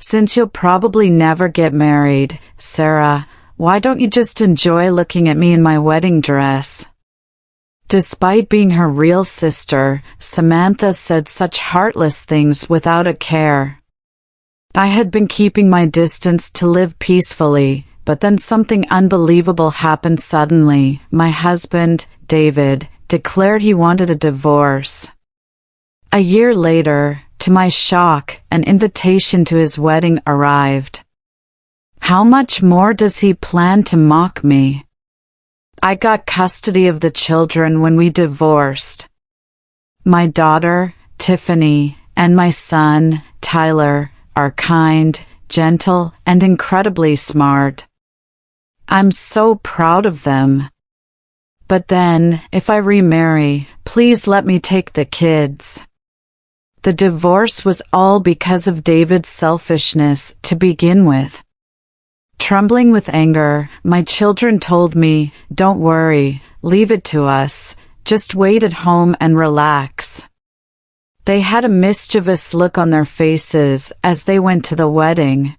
Since you'll probably never get married, Sarah, why don't you just enjoy looking at me in my wedding dress? Despite being her real sister, Samantha said such heartless things without a care. I had been keeping my distance to live peacefully, but then something unbelievable happened suddenly. My husband, David, declared he wanted a divorce. A year later, to my shock, an invitation to his wedding arrived. How much more does he plan to mock me? I got custody of the children when we divorced. My daughter, Tiffany, and my son, Tyler, are kind, gentle, and incredibly smart. I'm so proud of them. But then, if I remarry, please let me take the kids. The divorce was all because of David's selfishness to begin with. Trembling with anger, my children told me, "Don't worry, leave it to us, just wait at home and relax." They had a mischievous look on their faces as they went to the wedding.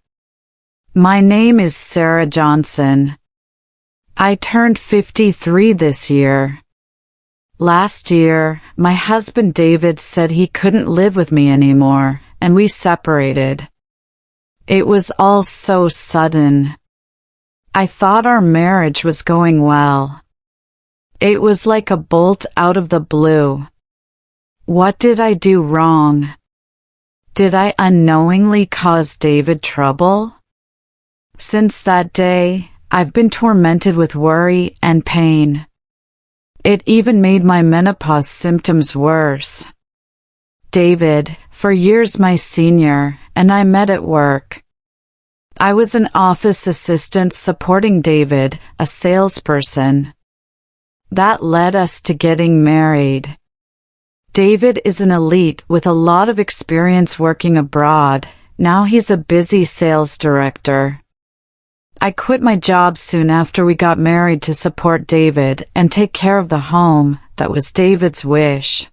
My name is Sarah Johnson. I turned 53 this year. Last year, my husband David said he couldn't live with me anymore, and we separated. It was all so sudden. I thought our marriage was going well. It was like a bolt out of the blue. What did I do wrong? Did I unknowingly cause David trouble? Since that day, I've been tormented with worry and pain. It even made my menopause symptoms worse. David, for years my senior, and I met at work. I was an office assistant supporting David, a salesperson. That led us to getting married. David is an elite with a lot of experience working abroad. Now he's a busy sales director. I quit my job soon after we got married to support David and take care of the home. That was David's wish.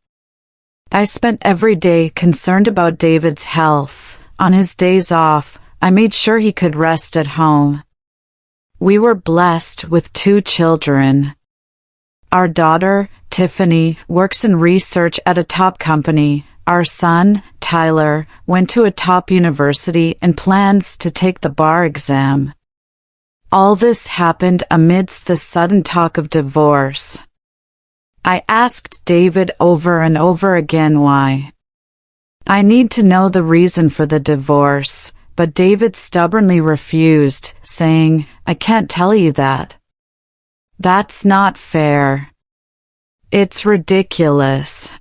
I spent every day concerned about David's health. On his days off, I made sure he could rest at home. We were blessed with 2 children. Our daughter, Tiffany, works in research at a top company. Our son, Tyler, went to a top university and plans to take the bar exam. All this happened amidst the sudden talk of divorce. I asked David over and over again why. I need to know the reason for the divorce, but David stubbornly refused, saying, "I can't tell you that. That's not fair. It's ridiculous."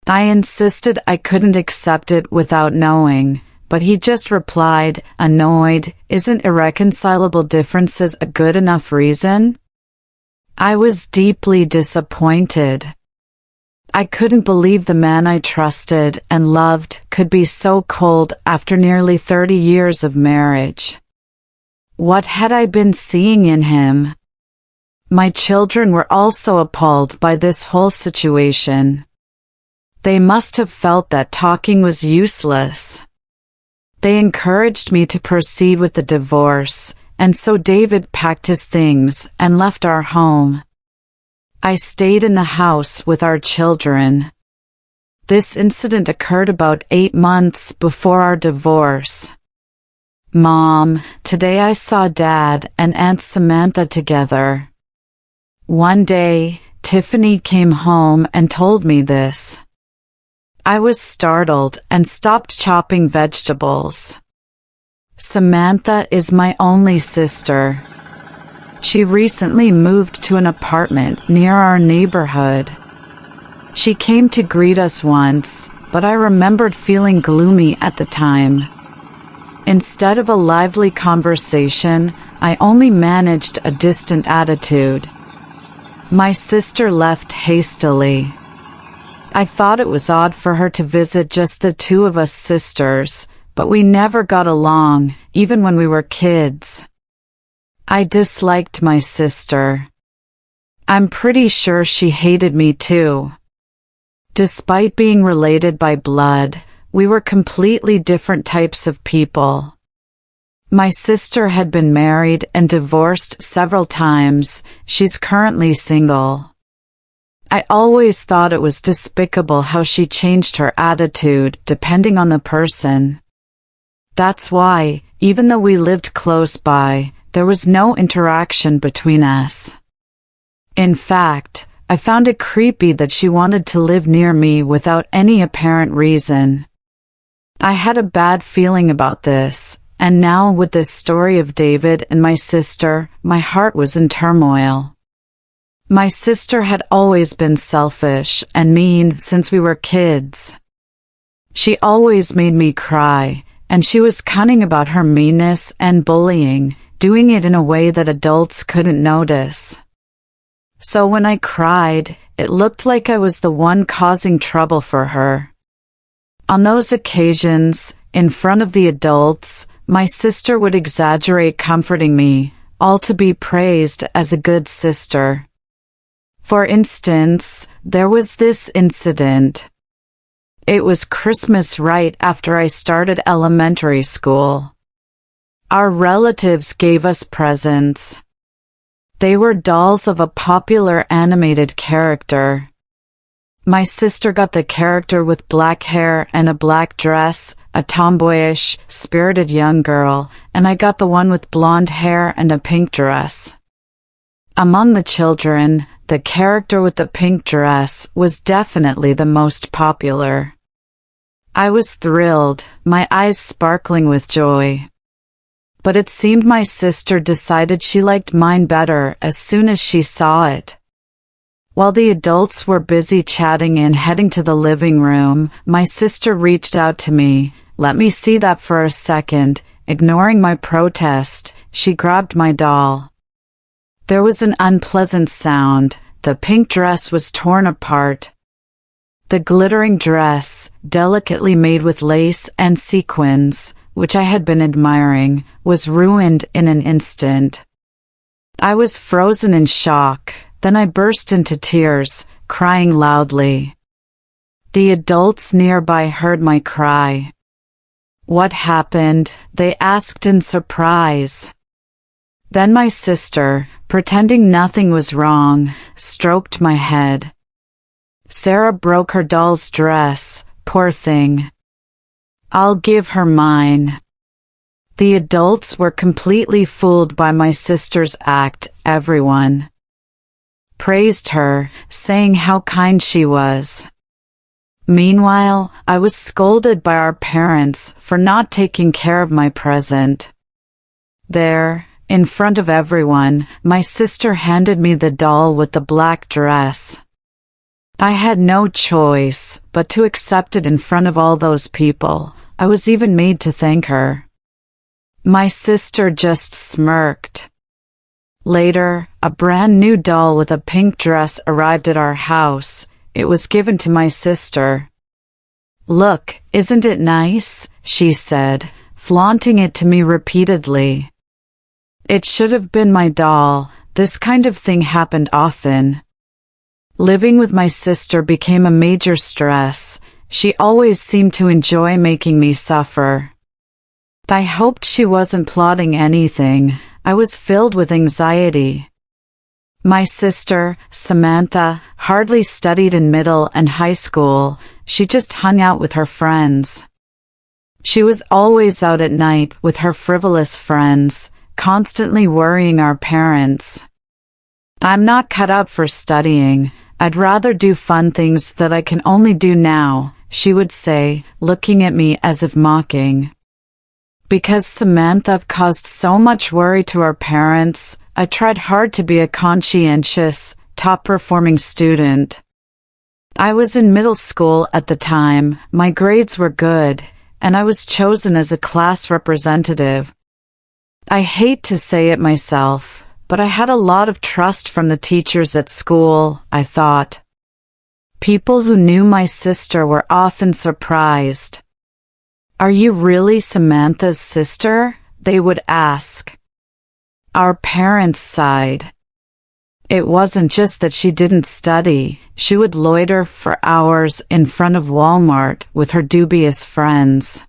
I insisted I couldn't accept it without knowing, but he just replied, annoyed, "Isn't irreconcilable differences a good enough reason?" I was deeply disappointed. I couldn't believe the man I trusted and loved could be so cold after nearly 30 years of marriage. What had I been seeing in him? My children were also appalled by this whole situation. They must have felt that talking was useless. They encouraged me to proceed with the divorce, and so David packed his things and left our home. I stayed in the house with our children. This incident occurred about 8 months before our divorce. "Mom, today I saw Dad and Aunt Samantha together." One day, Tiffany came home and told me this. I was startled and stopped chopping vegetables. Samantha is my only sister. She recently moved to an apartment near our neighborhood. She came to greet us once, but I remembered feeling gloomy at the time. Instead of a lively conversation, I only managed a distant attitude. My sister left hastily. I thought it was odd for her to visit just the 2 of us sisters, but we never got along, even when we were kids. I disliked my sister. I'm pretty sure she hated me too. Despite being related by blood, we were completely different types of people. My sister had been married and divorced several times. She's currently single. I always thought it was despicable how she changed her attitude depending on the person. That's why, even though we lived close by, there was no interaction between us. In fact, I found it creepy that she wanted to live near me without any apparent reason. I had a bad feeling about this, and now with this story of David and my sister, my heart was in turmoil. My sister had always been selfish and mean since we were kids. She always made me cry, and she was cunning about her meanness and bullying, doing it in a way that adults couldn't notice. So when I cried, it looked like I was the one causing trouble for her. On those occasions, in front of the adults, my sister would exaggerate comforting me, all to be praised as a good sister. For instance, there was this incident. It was Christmas right after I started elementary school. Our relatives gave us presents. They were dolls of a popular animated character. My sister got the character with black hair and a black dress, a tomboyish, spirited young girl, and I got the one with blonde hair and a pink dress. Among the children, the character with the pink dress was definitely the most popular. I was thrilled, my eyes sparkling with joy. But it seemed my sister decided she liked mine better as soon as she saw it. While the adults were busy chatting and heading to the living room, my sister reached out to me. "Let me see that for a second." Ignoring my protest, she grabbed my doll. There was an unpleasant sound. The pink dress was torn apart. The glittering dress, delicately made with lace and sequins, which I had been admiring, was ruined in an instant. I was frozen in shock. Then I burst into tears, crying loudly. The adults nearby heard my cry. "What happened?" they asked in surprise. Then my sister, pretending nothing was wrong, stroked my head. "Sarah broke her doll's dress, poor thing. I'll give her mine." The adults were completely fooled by my sister's act. Everyone praised her, saying how kind she was. Meanwhile, I was scolded by our parents for not taking care of my present. There, in front of everyone, my sister handed me the doll with the black dress. I had no choice but to accept it in front of all those people. I was even made to thank her. My sister just smirked. Later, a brand new doll with a pink dress arrived at our house. It was given to my sister. "Look, isn't it nice?" she said, flaunting it to me repeatedly. It should have been my doll. This kind of thing happened often. Living with my sister became a major stress. She always seemed to enjoy making me suffer. I hoped she wasn't plotting anything. I was filled with anxiety. My sister, Samantha, hardly studied in middle and high school. She just hung out with her friends. She was always out at night with her frivolous friends, constantly worrying our parents. "I'm not cut out for studying. I'd rather do fun things that I can only do now," she would say, looking at me as if mocking. Because Samantha caused so much worry to our parents, I tried hard to be a conscientious, top-performing student. I was in middle school at the time, my grades were good, and I was chosen as a class representative. I hate to say it myself, but I had a lot of trust from the teachers at school, I thought. People who knew my sister were often surprised. "Are you really Samantha's sister?" they would ask. Our parents sighed. It wasn't just that she didn't study, she would loiter for hours in front of Walmart with her dubious friends.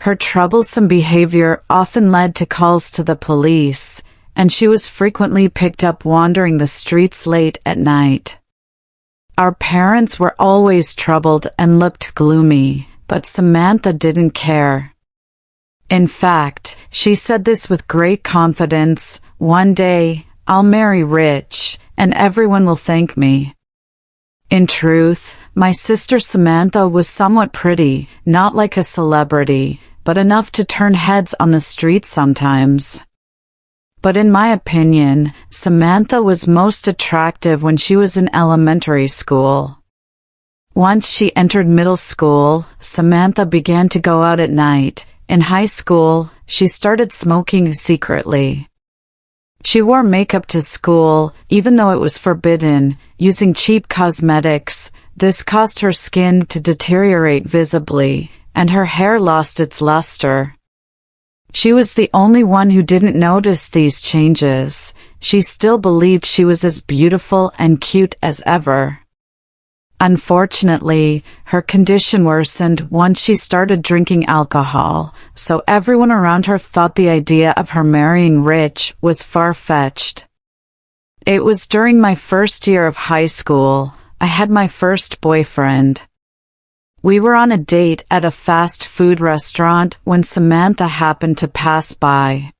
Her troublesome behavior often led to calls to the police, and she was frequently picked up wandering the streets late at night. Our parents were always troubled and looked gloomy, but Samantha didn't care. In fact, she said this with great confidence, "One day, I'll marry rich, and everyone will thank me." In truth, my sister Samantha was somewhat pretty, not like a celebrity, but enough to turn heads on the street sometimes. But in my opinion, Samantha was most attractive when she was in elementary school. Once she entered middle school, Samantha began to go out at night. In high school, she started smoking secretly. She wore makeup to school, even though it was forbidden, using cheap cosmetics. This caused her skin to deteriorate visibly, and her hair lost its luster. She was the only one who didn't notice these changes. She still believed she was as beautiful and cute as ever. Unfortunately, her condition worsened once she started drinking alcohol, so everyone around her thought the idea of her marrying rich was far-fetched. It was during my first year of high school, I had my first boyfriend. We were on a date at a fast food restaurant when Samantha happened to pass by.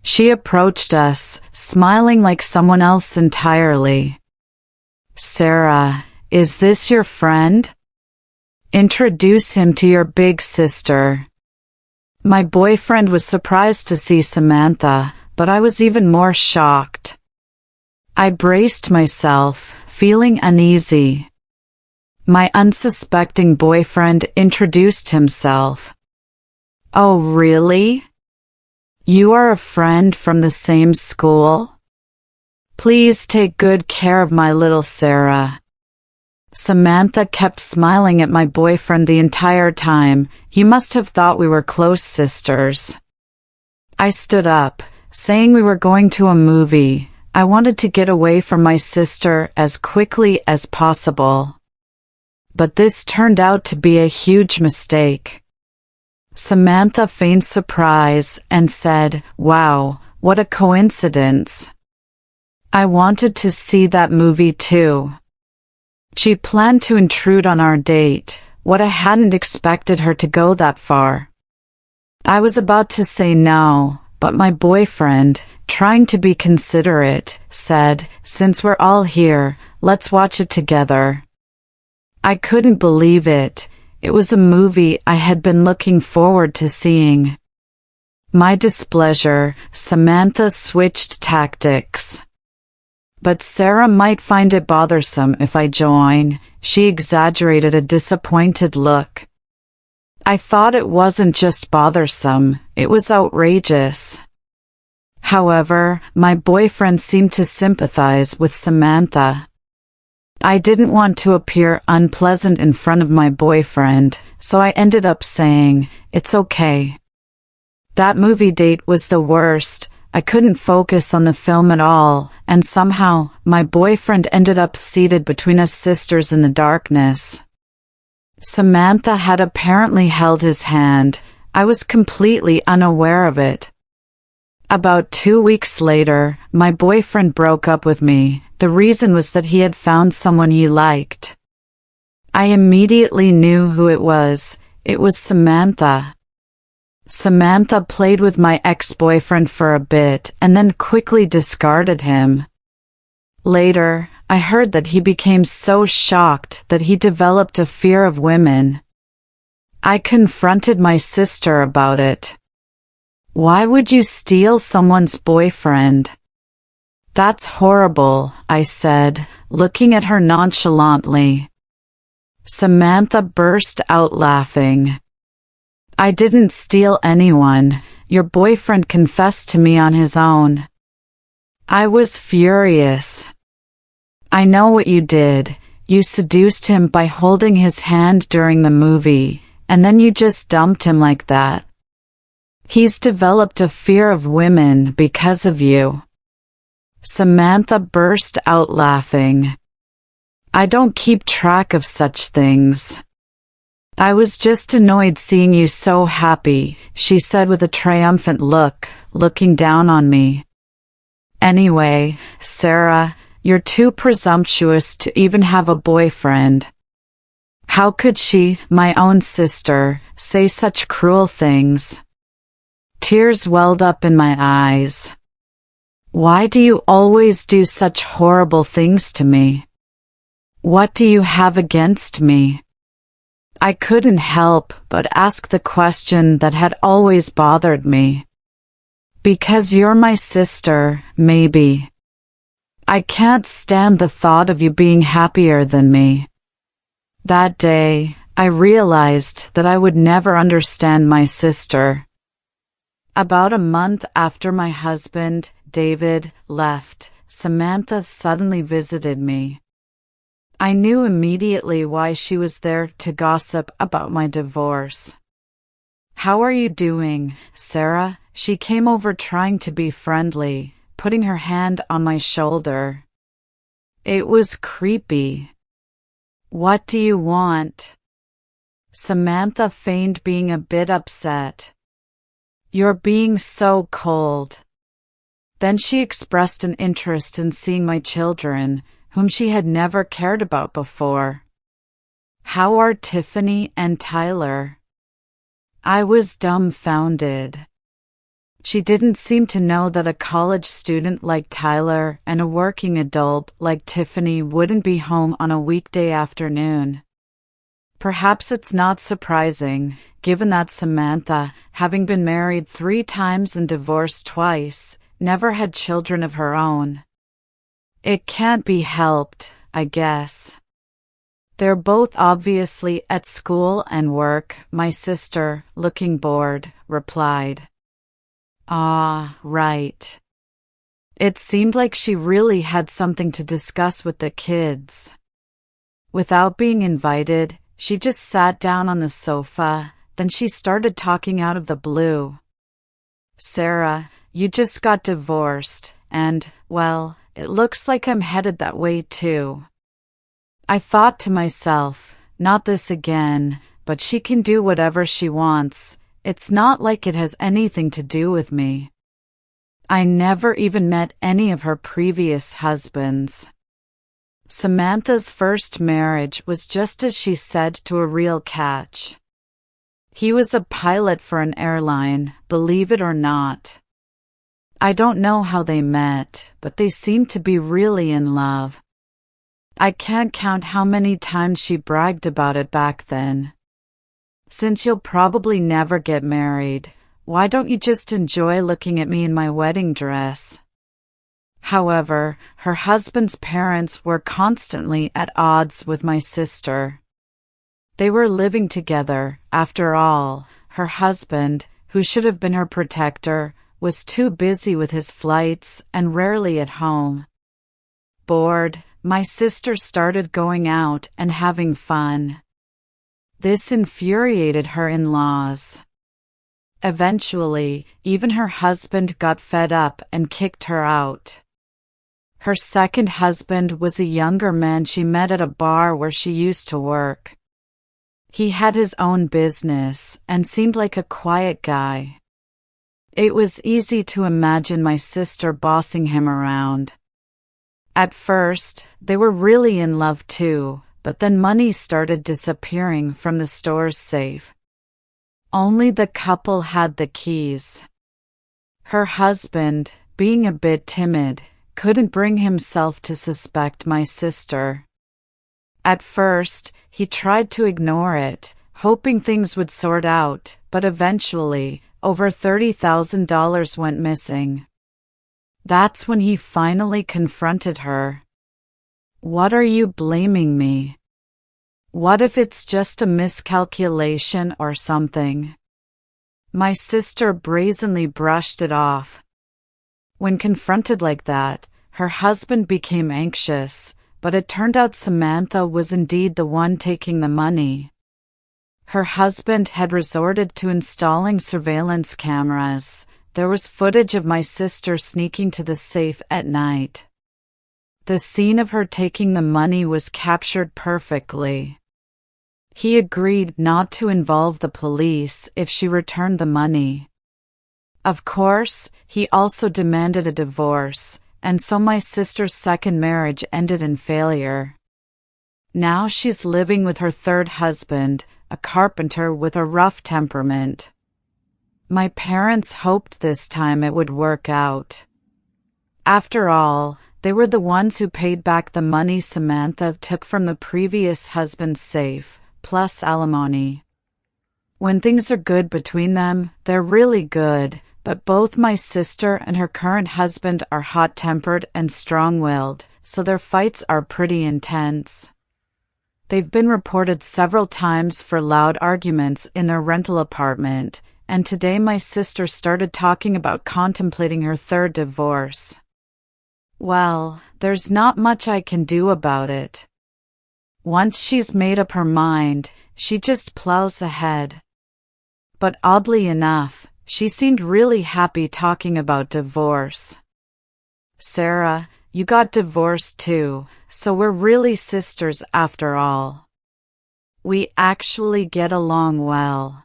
She approached us, smiling like someone else entirely. "Sarah, is this your friend? Introduce him to your big sister." My boyfriend was surprised to see Samantha, but I was even more shocked. I braced myself, feeling uneasy. My unsuspecting boyfriend introduced himself. "Oh, really? You are a friend from the same school? Please take good care of my little Sarah." Samantha kept smiling at my boyfriend the entire time. He must have thought we were close sisters. I stood up, saying we were going to a movie. I wanted to get away from my sister as quickly as possible. But this turned out to be a huge mistake. Samantha feigned surprise and said, "Wow, what a coincidence. I wanted to see that movie too." She planned to intrude on our date, what I hadn't expected her to go that far. I was about to say no, but my boyfriend, trying to be considerate, said, "Since we're all here, let's watch it together." I couldn't believe it. It was a movie I had been looking forward to seeing. My displeasure, Samantha switched tactics. "But Sarah might find it bothersome if I join," she exaggerated a disappointed look. I thought it wasn't just bothersome, it was outrageous. However, my boyfriend seemed to sympathize with Samantha. I didn't want to appear unpleasant in front of my boyfriend, so I ended up saying, "It's okay." That movie date was the worst. I couldn't focus on the film at all, and somehow, my boyfriend ended up seated between us sisters in the darkness. Samantha had apparently held his hand. I was completely unaware of it. About 2 weeks later, my boyfriend broke up with me. The reason was that he had found someone he liked. I immediately knew who it was. It was Samantha. Samantha played with my ex-boyfriend for a bit and then quickly discarded him. Later, I heard that he became so shocked that he developed a fear of women. I confronted my sister about it. "Why would you steal someone's boyfriend?" "That's horrible," I said, looking at her nonchalantly. Samantha burst out laughing. "I didn't steal anyone. Your boyfriend confessed to me on his own." I was furious. "I know what you did. You seduced him by holding his hand during the movie, and then you just dumped him like that. He's developed a fear of women because of you." Samantha burst out laughing. I don't keep track of such things. I was just annoyed seeing you so happy, she said with a triumphant look, looking down on me. Anyway, Sarah, you're too presumptuous to even have a boyfriend. How could she, my own sister, say such cruel things? Tears welled up in my eyes. Why do you always do such horrible things to me? What do you have against me? I couldn't help but ask the question that had always bothered me. Because you're my sister, maybe. I can't stand the thought of you being happier than me. That day, I realized that I would never understand my sister. About a month after my husband, David, left, Samantha suddenly visited me. I knew immediately why she was there to gossip about my divorce. How are you doing, Sarah? She came over trying to be friendly, putting her hand on my shoulder. It was creepy. What do you want? Samantha feigned being a bit upset. You're being so cold. Then she expressed an interest in seeing my children, whom she had never cared about before. How are Tiffany and Tyler? I was dumbfounded. She didn't seem to know that a college student like Tyler and a working adult like Tiffany wouldn't be home on a weekday afternoon. Perhaps it's not surprising, given that Samantha, having been married 3 times and divorced twice, never had children of her own. It can't be helped, I guess. They're both obviously at school and work, my sister, looking bored, replied. Ah, right. It seemed like she really had something to discuss with the kids. Without being invited, she just sat down on the sofa, then she started talking out of the blue. Sarah, you just got divorced, and, well, it looks like I'm headed that way too. I thought to myself, not this again, but she can do whatever she wants. It's not like it has anything to do with me. I never even met any of her previous husbands. Samantha's first marriage was just as she said, to a real catch. He was a pilot for an airline, believe it or not. I don't know how they met, but they seemed to be really in love. I can't count how many times she bragged about it back then. Since you'll probably never get married, why don't you just enjoy looking at me in my wedding dress? However, her husband's parents were constantly at odds with my sister. They were living together, after all. Her husband, who should have been her protector, was too busy with his flights and rarely at home. Bored, my sister started going out and having fun. This infuriated her in-laws. Eventually, even her husband got fed up and kicked her out. Her second husband was a younger man she met at a bar where she used to work. He had his own business and seemed like a quiet guy. It was easy to imagine my sister bossing him around. At first, they were really in love too, but then money started disappearing from the store's safe. Only the couple had the keys. Her husband, being a bit timid, couldn't bring himself to suspect my sister. At first, he tried to ignore it, hoping things would sort out, but eventually, over $30,000 went missing. That's when he finally confronted her. What are you blaming me? What if it's just a miscalculation or something? My sister brazenly brushed it off. When confronted like that, her husband became anxious, but it turned out Samantha was indeed the one taking the money. Her husband had resorted to installing surveillance cameras, there was footage of my sister sneaking to the safe at night. The scene of her taking the money was captured perfectly. He agreed not to involve the police if she returned the money. Of course, he also demanded a divorce, and so my sister's second marriage ended in failure. Now she's living with her third husband, a carpenter with a rough temperament. My parents hoped this time it would work out. After all, they were the ones who paid back the money Samantha took from the previous husband's safe, plus alimony. When things are good between them, they're really good, but both my sister and her current husband are hot-tempered and strong-willed, so their fights are pretty intense. They've been reported several times for loud arguments in their rental apartment, and today my sister started talking about contemplating her third divorce. Well, there's not much I can do about it. Once she's made up her mind, she just plows ahead. But oddly enough, she seemed really happy talking about divorce. Sarah, you got divorced too, so we're really sisters after all. We actually get along well.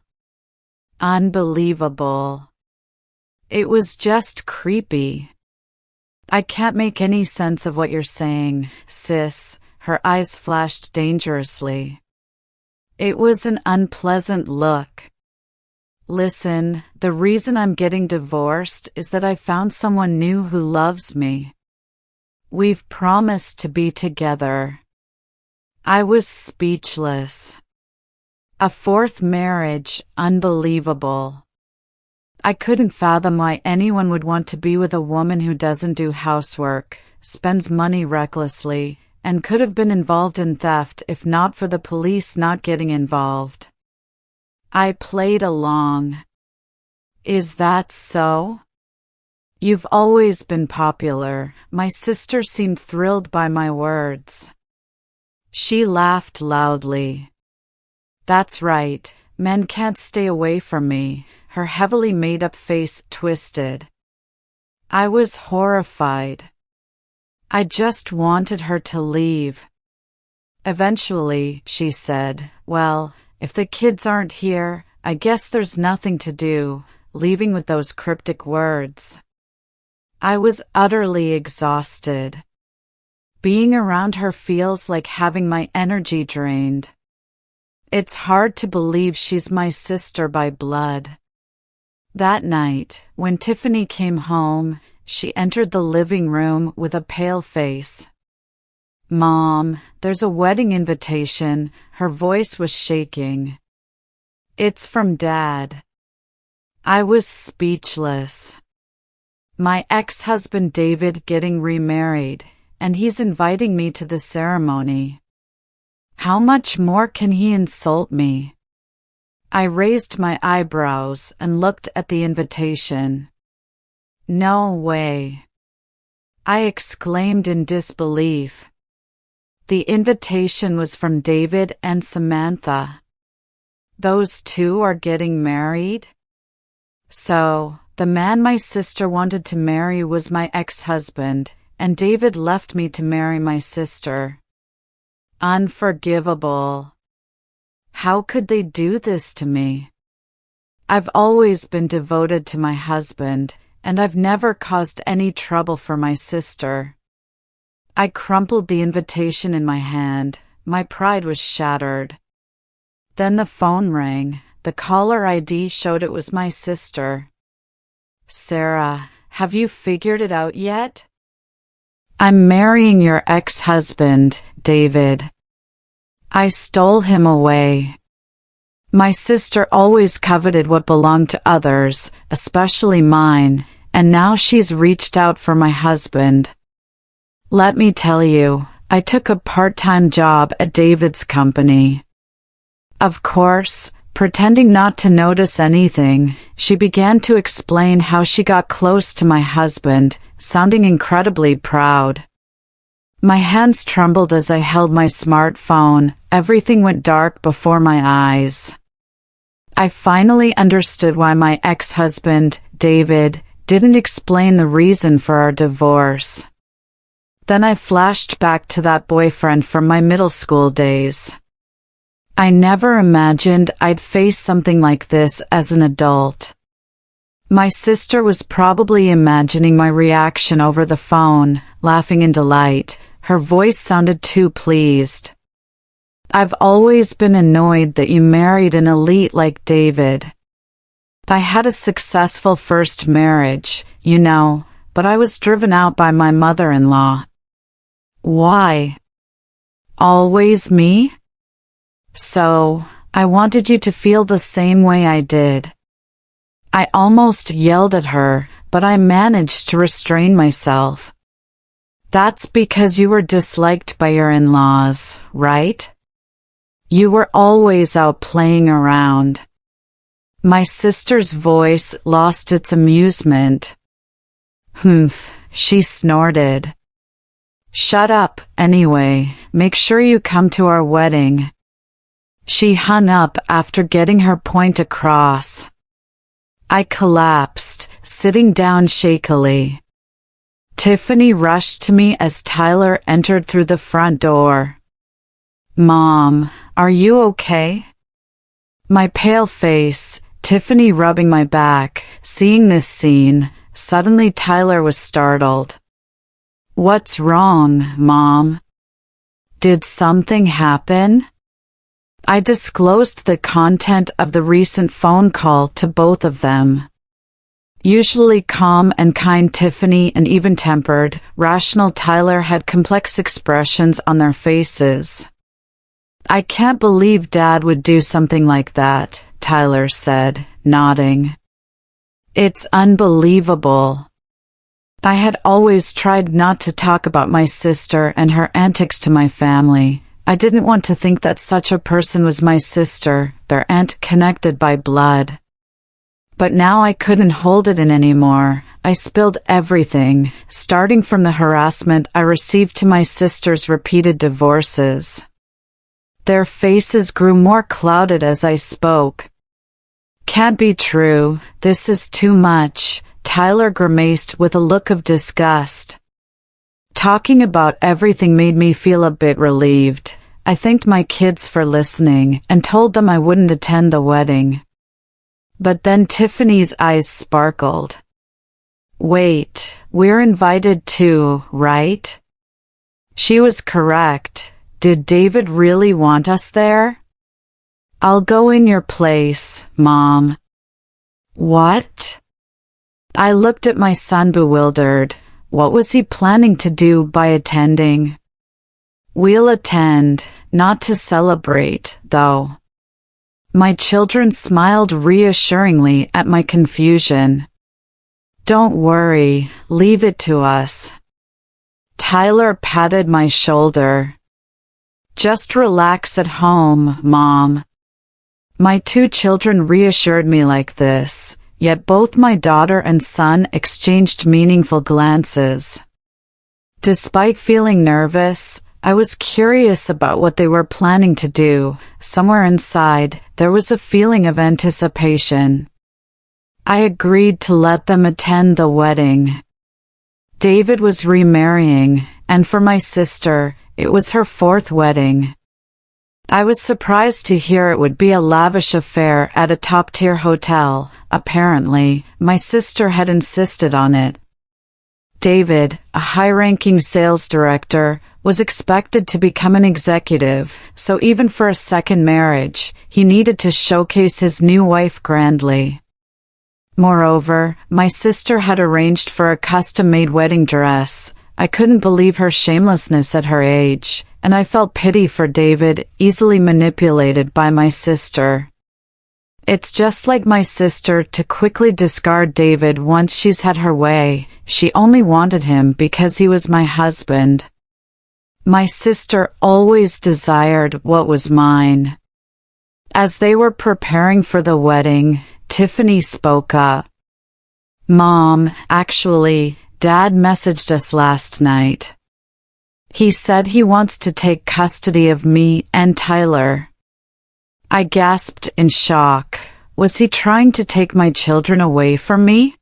Unbelievable. It was just creepy. I can't make any sense of what you're saying, sis. Her eyes flashed dangerously. It was an unpleasant look. Listen, the reason I'm getting divorced is that I found someone new who loves me. We've promised to be together. I was speechless. A fourth marriage, unbelievable. I couldn't fathom why anyone would want to be with a woman who doesn't do housework, spends money recklessly, and could have been involved in theft if not for the police not getting involved. I played along. Is that so? You've always been popular. My sister seemed thrilled by my words. She laughed loudly. That's right, men can't stay away from me. Her heavily made-up face twisted. I was horrified. I just wanted her to leave. Eventually, she said, well, if the kids aren't here, I guess there's nothing to do, leaving with those cryptic words. I was utterly exhausted. Being around her feels like having my energy drained. It's hard to believe she's my sister by blood. That night, when Tiffany came home, she entered the living room with a pale face. Mom, there's a wedding invitation. Her voice was shaking. It's from Dad. I was speechless. My ex-husband David getting remarried, and he's inviting me to the ceremony. How much more can he insult me? I raised my eyebrows and looked at the invitation. No way. I exclaimed in disbelief. The invitation was from David and Samantha. Those two are getting married? So, the man my sister wanted to marry was my ex-husband, and David left me to marry my sister. Unforgivable. How could they do this to me? I've always been devoted to my husband, and I've never caused any trouble for my sister. I crumpled the invitation in my hand. My pride was shattered. Then the phone rang. The caller ID showed it was my sister. Sarah, have you figured it out yet? I'm marrying your ex-husband, David. I stole him away. My sister always coveted what belonged to others, especially mine, and now she's reached out for my husband. Let me tell you, I took a part-time job at David's company. Of course, pretending not to notice anything, she began to explain how she got close to my husband, sounding incredibly proud. My hands trembled as I held my smartphone. Everything went dark before my eyes. I finally understood why my ex-husband, David, didn't explain the reason for our divorce. Then I flashed back to that boyfriend from my middle school days. I never imagined I'd face something like this as an adult. My sister was probably imagining my reaction over the phone, laughing in delight. Her voice sounded too pleased. I've always been annoyed that you married an elite like David. I had a successful first marriage, but I was driven out by my mother-in-law. Why? Always me? So, I wanted you to feel the same way I did. I almost yelled at her, but I managed to restrain myself. That's because you were disliked by your in-laws, right? You were always out playing around. My sister's voice lost its amusement. Humph, she snorted. Shut up, anyway. Make sure you come to our wedding. She hung up after getting her point across. I collapsed, sitting down shakily. Tiffany rushed to me as Tyler entered through the front door. Mom, are you okay? My pale face, Tiffany rubbing my back. Seeing this scene, suddenly Tyler was startled. What's wrong, Mom? Did something happen? I disclosed the content of the recent phone call to both of them. Usually calm and kind Tiffany and even-tempered, rational Tyler had complex expressions on their faces. I can't believe Dad would do something like that, Tyler said, nodding. It's unbelievable. I had always tried not to talk about my sister and her antics to my family. I didn't want to think that such a person was my sister, their aunt connected by blood. But now I couldn't hold it in anymore. I spilled everything, starting from the harassment I received to my sister's repeated divorces. Their faces grew more clouded as I spoke. Can't be true, this is too much, Tyler grimaced with a look of disgust. Talking about everything made me feel a bit relieved. I thanked my kids for listening and told them I wouldn't attend the wedding. But then Tiffany's eyes sparkled. Wait, we're invited too, right? She was correct. Did David really want us there? I'll go in your place, Mom. What? I looked at my son bewildered. What was he planning to do by attending? We'll attend, not to celebrate, though. My children smiled reassuringly at my confusion. Don't worry, leave it to us. Tyler patted my shoulder. Just relax at home, Mom. My two children reassured me like this, yet both my daughter and son exchanged meaningful glances. Despite feeling nervous, I was curious about what they were planning to do. Somewhere inside, there was a feeling of anticipation. I agreed to let them attend the wedding. David was remarrying, and for my sister, it was her fourth wedding. I was surprised to hear it would be a lavish affair at a top-tier hotel. Apparently, my sister had insisted on it. David, a high-ranking sales director, was expected to become an executive, so even for a second marriage, he needed to showcase his new wife grandly. Moreover, my sister had arranged for a custom-made wedding dress. I couldn't believe her shamelessness at her age, and I felt pity for David, easily manipulated by my sister. It's just like my sister to quickly discard David once she's had her way. She only wanted him because he was my husband. My sister always desired what was mine. As they were preparing for the wedding, Tiffany spoke up. Mom, actually, Dad messaged us last night. He said he wants to take custody of me and Tyler. I gasped in shock. Was he trying to take my children away from me?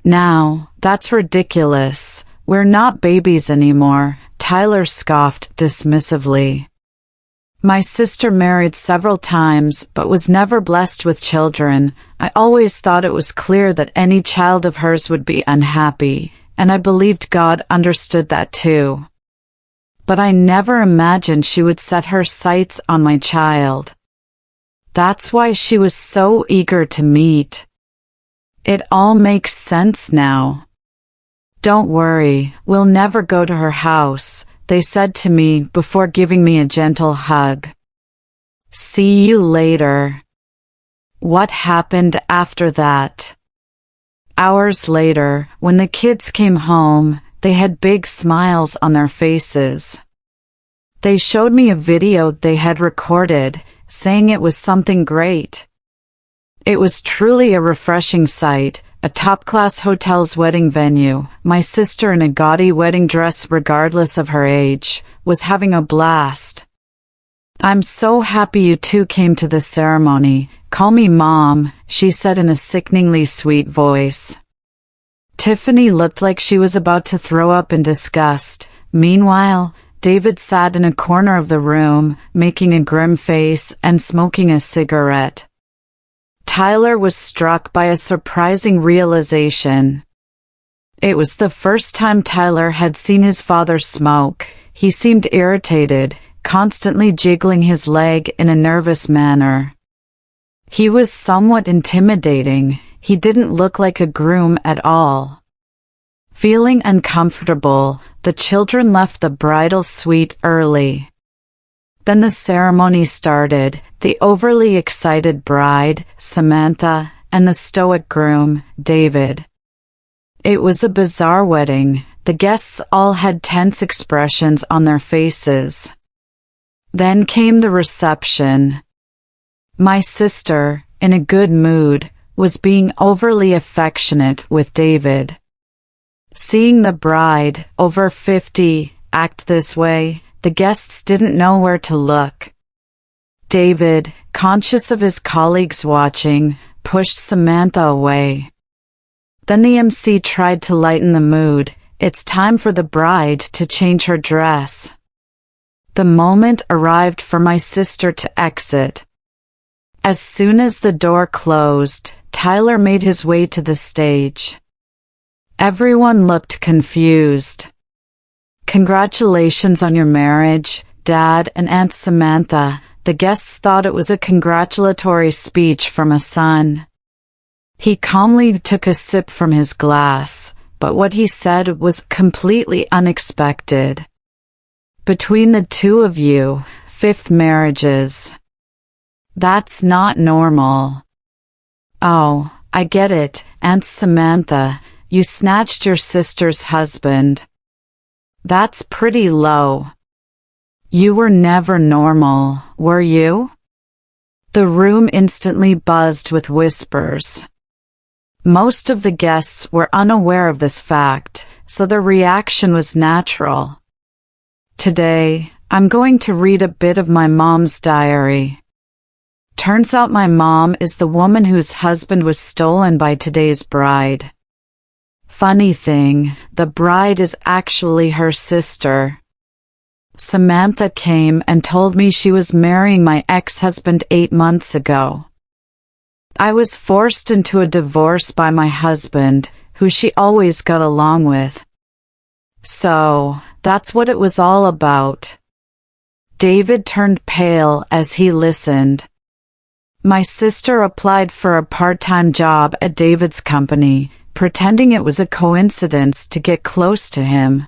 Now, that's ridiculous. We're not babies anymore, Tyler scoffed dismissively. My sister married several times but was never blessed with children. I always thought it was clear that any child of hers would be unhappy, and I believed God understood that too. But I never imagined she would set her sights on my child. That's why she was so eager to meet. It all makes sense now. Don't worry, we'll never go to her house, they said to me before giving me a gentle hug. See you later. What happened after that? Hours later, when the kids came home, they had big smiles on their faces. They showed me a video they had recorded, saying it was something great. It was truly a refreshing sight, a top-class hotel's wedding venue. My sister in a gaudy wedding dress regardless of her age, was having a blast. I'm so happy you two came to the ceremony. Call me Mom, she said in a sickeningly sweet voice. Tiffany looked like she was about to throw up in disgust. Meanwhile, David sat in a corner of the room, making a grim face and smoking a cigarette. Tyler was struck by a surprising realization. It was the first time Tyler had seen his father smoke. He seemed irritated, constantly jiggling his leg in a nervous manner. He was somewhat intimidating. He didn't look like a groom at all. Feeling uncomfortable, the children left the bridal suite early. Then the ceremony started. The overly excited bride, Samantha, and the stoic groom, David. It was a bizarre wedding. The guests all had tense expressions on their faces. Then came the reception. My sister, in a good mood, was being overly affectionate with David. Seeing the bride, over 50, act this way, the guests didn't know where to look. David, conscious of his colleagues watching, pushed Samantha away. Then the MC tried to lighten the mood. It's time for the bride to change her dress. The moment arrived for my sister to exit. As soon as the door closed, Tyler made his way to the stage. Everyone looked confused. Congratulations on your marriage, Dad and Aunt Samantha. The guests thought it was a congratulatory speech from a son. He calmly took a sip from his glass, but what he said was completely unexpected. Between the two of you, 5th marriages. That's not normal. Oh, I get it, Aunt Samantha. You snatched your sister's husband. That's pretty low. You were never normal, were you? The room instantly buzzed with whispers. Most of the guests were unaware of this fact, so their reaction was natural. Today, I'm going to read a bit of my mom's diary. Turns out my mom is the woman whose husband was stolen by today's bride. Funny thing, the bride is actually her sister. Samantha came and told me she was marrying my ex-husband 8 months ago. I was forced into a divorce by my husband, who she always got along with. So, that's what it was all about. David turned pale as he listened. My sister applied for a part-time job at David's company, pretending it was a coincidence to get close to him.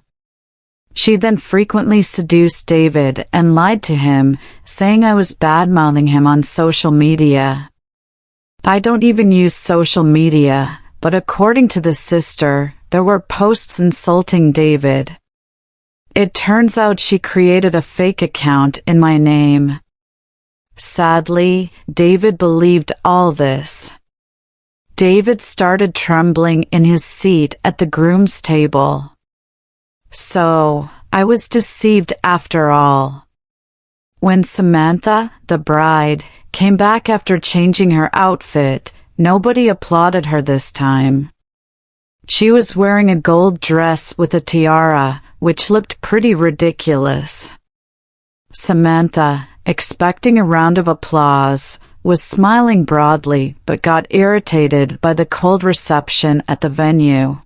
She then frequently seduced David and lied to him, saying I was bad-mouthing him on social media. I don't even use social media, but according to the sister, there were posts insulting David. It turns out she created a fake account in my name. Sadly, David believed all this. David started trembling in his seat at the groom's table. So, I was deceived after all. When Samantha, the bride, came back after changing her outfit, nobody applauded her this time. She was wearing a gold dress with a tiara, which looked pretty ridiculous. Samantha, expecting a round of applause, was smiling broadly but got irritated by the cold reception at the venue.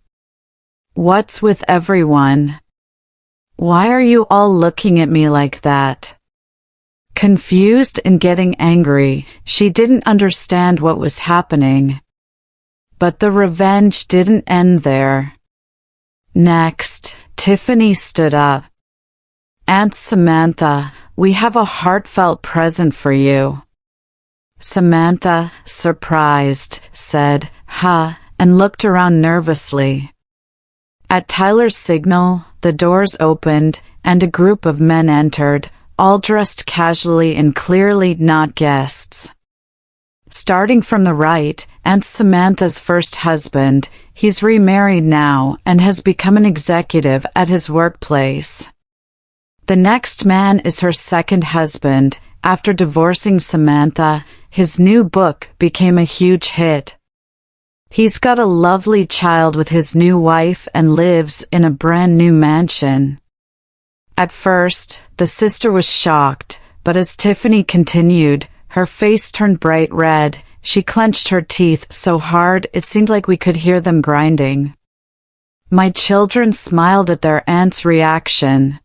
"What's with everyone? Why are you all looking at me like that?" Confused and getting angry, she didn't understand what was happening. But the revenge didn't end there. Next, Tiffany stood up. "Aunt Samantha, we have a heartfelt present for you." Samantha, surprised, said, "Huh," and looked around nervously. At Tyler's signal, the doors opened, and a group of men entered, all dressed casually and clearly not guests. Starting from the right, Aunt Samantha's first husband. He's remarried now and has become an executive at his workplace. The next man is her second husband. After divorcing Samantha, his new book became a huge hit. He's got a lovely child with his new wife and lives in a brand new mansion. At first, the sister was shocked, but as Tiffany continued, her face turned bright red. She clenched her teeth so hard it seemed like we could hear them grinding. My children smiled at their aunt's reaction.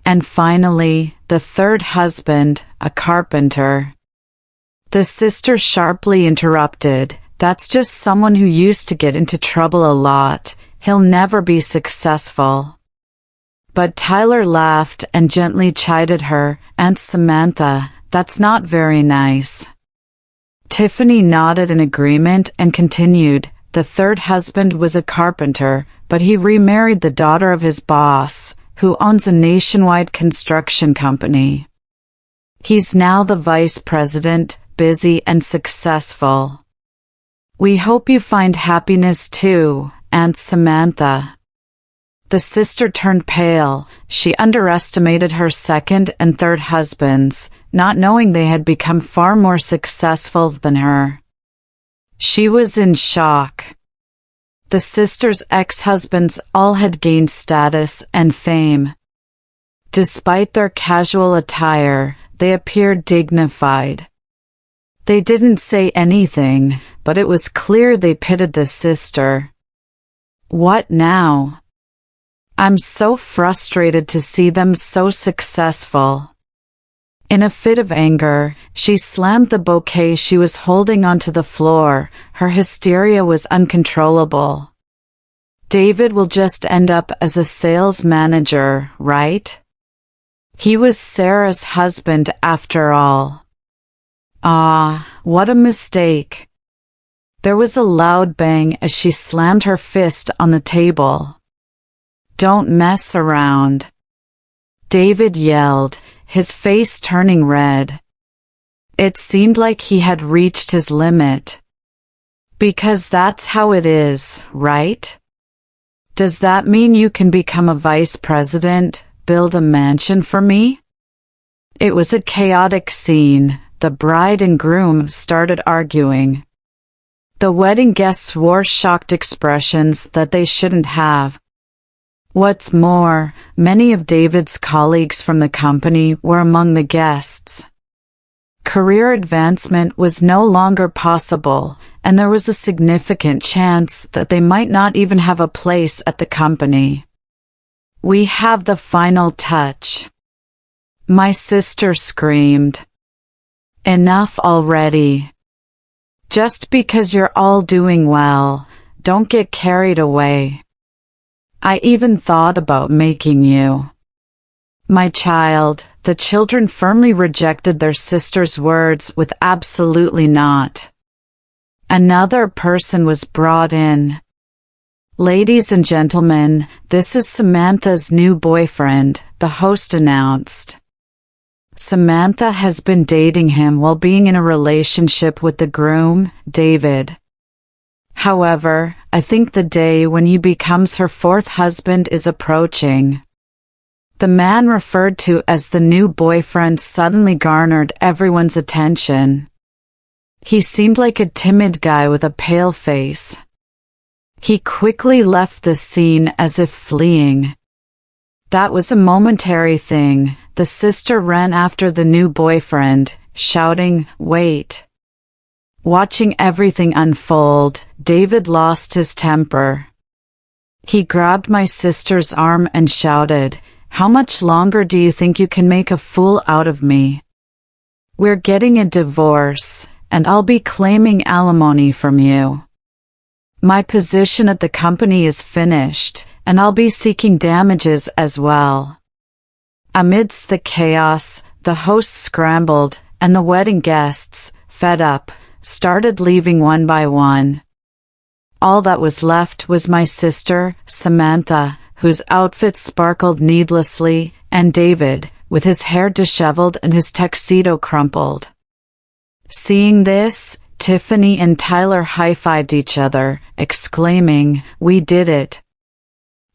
And finally, the third husband, a carpenter. The sister sharply interrupted, "That's just someone who used to get into trouble a lot. He'll never be successful." But Tyler laughed and gently chided her, "Aunt Samantha, that's not very nice." Tiffany nodded in agreement and continued, "The third husband was a carpenter, but he remarried the daughter of his boss, who owns a nationwide construction company. He's now the vice president, busy and successful. We hope you find happiness too, Aunt Samantha." The sister turned pale. She underestimated her second and third husbands, not knowing they had become far more successful than her. She was in shock. The sister's ex-husbands all had gained status and fame. Despite their casual attire, they appeared dignified. They didn't say anything, but it was clear they pitied the sister. What now? I'm so frustrated to see them so successful. In a fit of anger, she slammed the bouquet she was holding onto the floor. Her hysteria was uncontrollable. David will just end up as a sales manager, right? He was Sarah's husband after all. Ah, what a mistake. There was a loud bang as she slammed her fist on the table. Don't mess around, David yelled, his face turning red. It seemed like he had reached his limit. Because that's how it is, right? Does that mean you can become a vice president, build a mansion for me? It was a chaotic scene. The bride and groom started arguing. The wedding guests wore shocked expressions that they shouldn't have. What's more, many of David's colleagues from the company were among the guests. Career advancement was no longer possible, and there was a significant chance that they might not even have a place at the company. We have the final touch. My sister screamed. Enough already. Just because you're all doing well, don't get carried away. I even thought about making you my child. The children firmly rejected their sister's words with absolutely not. Another person was brought in. Ladies and gentlemen, this is Samantha's new boyfriend, the host announced. Samantha has been dating him while being in a relationship with the groom, David. However, I think the day when he becomes her fourth husband is approaching. The man referred to as the new boyfriend suddenly garnered everyone's attention. He seemed like a timid guy with a pale face. He quickly left the scene as if fleeing. That was a momentary thing. The sister ran after the new boyfriend, shouting, "Wait!" Watching everything unfold, David lost his temper. He grabbed my sister's arm and shouted, "How much longer do you think you can make a fool out of me? We're getting a divorce, and I'll be claiming alimony from you. My position at the company is finished, and I'll be seeking damages as well." Amidst the chaos, the host scrambled, and the wedding guests, fed up, started leaving one by one. All that was left was my sister, Samantha, whose outfit sparkled needlessly, and David, with his hair disheveled and his tuxedo crumpled. Seeing this, Tiffany and Tyler high-fived each other, exclaiming, "We did it."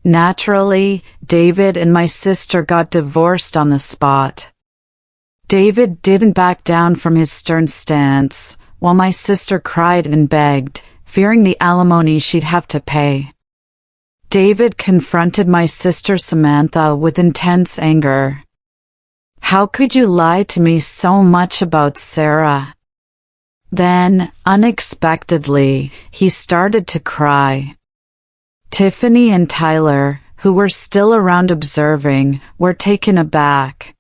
Naturally, David and my sister got divorced on the spot. David didn't back down from his stern stance, while my sister cried and begged, fearing the alimony she'd have to pay. David confronted my sister Samantha with intense anger. "How could you lie to me so much about Sarah?" Then, unexpectedly, he started to cry. Tiffany and Tyler, who were still around observing, were taken aback.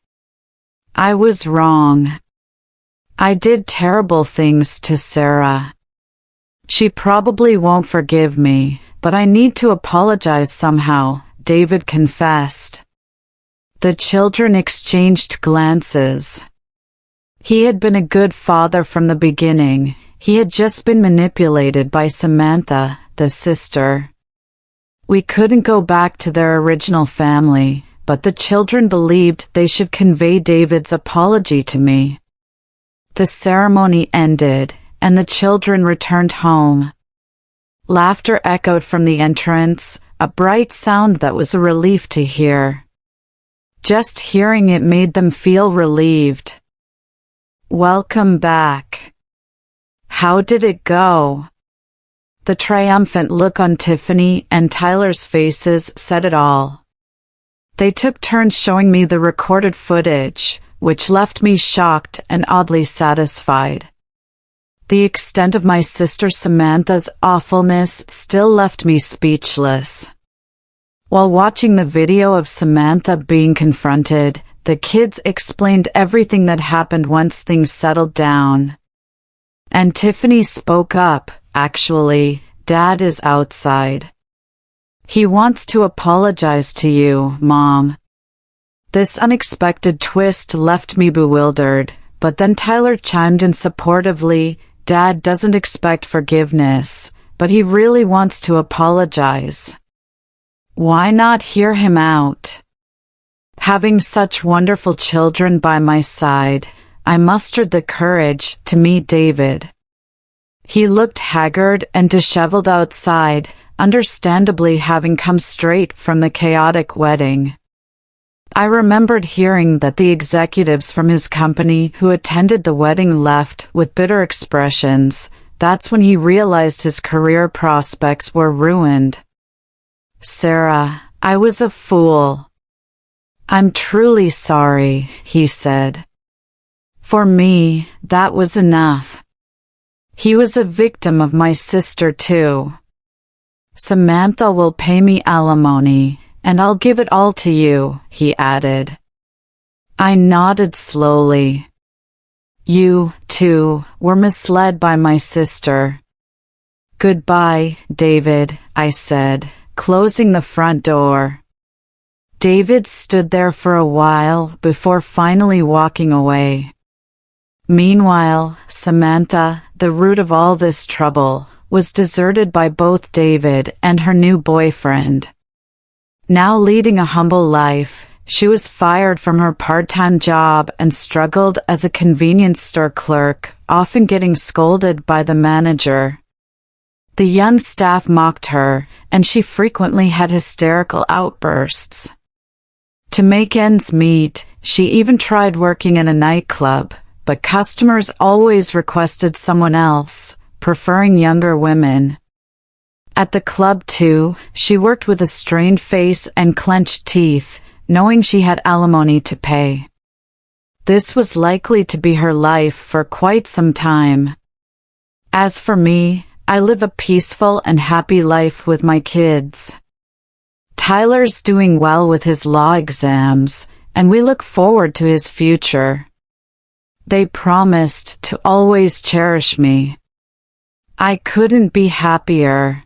"I was wrong. I did terrible things to Sarah. She probably won't forgive me, but I need to apologize somehow," David confessed. The children exchanged glances. He had been a good father from the beginning. He had just been manipulated by Samantha, the sister. We couldn't go back to their original family, but the children believed they should convey David's apology to me. The ceremony ended, and the children returned home. Laughter echoed from the entrance, a bright sound that was a relief to hear. Just hearing it made them feel relieved. "Welcome back. How did it go?" The triumphant look on Tiffany and Tyler's faces said it all. They took turns showing me the recorded footage, which left me shocked and oddly satisfied. The extent of my sister Samantha's awfulness still left me speechless. While watching the video of Samantha being confronted, the kids explained everything that happened once things settled down. And Tiffany spoke up, "Actually, Dad is outside. He wants to apologize to you, Mom." This unexpected twist left me bewildered, but then Tyler chimed in supportively, "Dad doesn't expect forgiveness, but he really wants to apologize. Why not hear him out?" Having such wonderful children by my side, I mustered the courage to meet David. He looked haggard and disheveled outside, understandably having come straight from the chaotic wedding. I remembered hearing that the executives from his company who attended the wedding left with bitter expressions. That's when he realized his career prospects were ruined. "Sarah, I was a fool. I'm truly sorry," he said. For me, that was enough. He was a victim of my sister too. "Samantha will pay me alimony, and I'll give it all to you," he added. I nodded slowly. "You, too, were misled by my sister." "Goodbye, David," I said, closing the front door. David stood there for a while before finally walking away. Meanwhile, Samantha, the root of all this trouble, was deserted by both David and her new boyfriend. Now leading a humble life, she was fired from her part-time job and struggled as a convenience store clerk, often getting scolded by the manager. The young staff mocked her, and she frequently had hysterical outbursts. To make ends meet, she even tried working in a nightclub, but customers always requested someone else, preferring younger women. At the club too, she worked with a strained face and clenched teeth, knowing she had alimony to pay. This was likely to be her life for quite some time. As for me, I live a peaceful and happy life with my kids. Tyler's doing well with his law exams, and we look forward to his future. They promised to always cherish me. I couldn't be happier.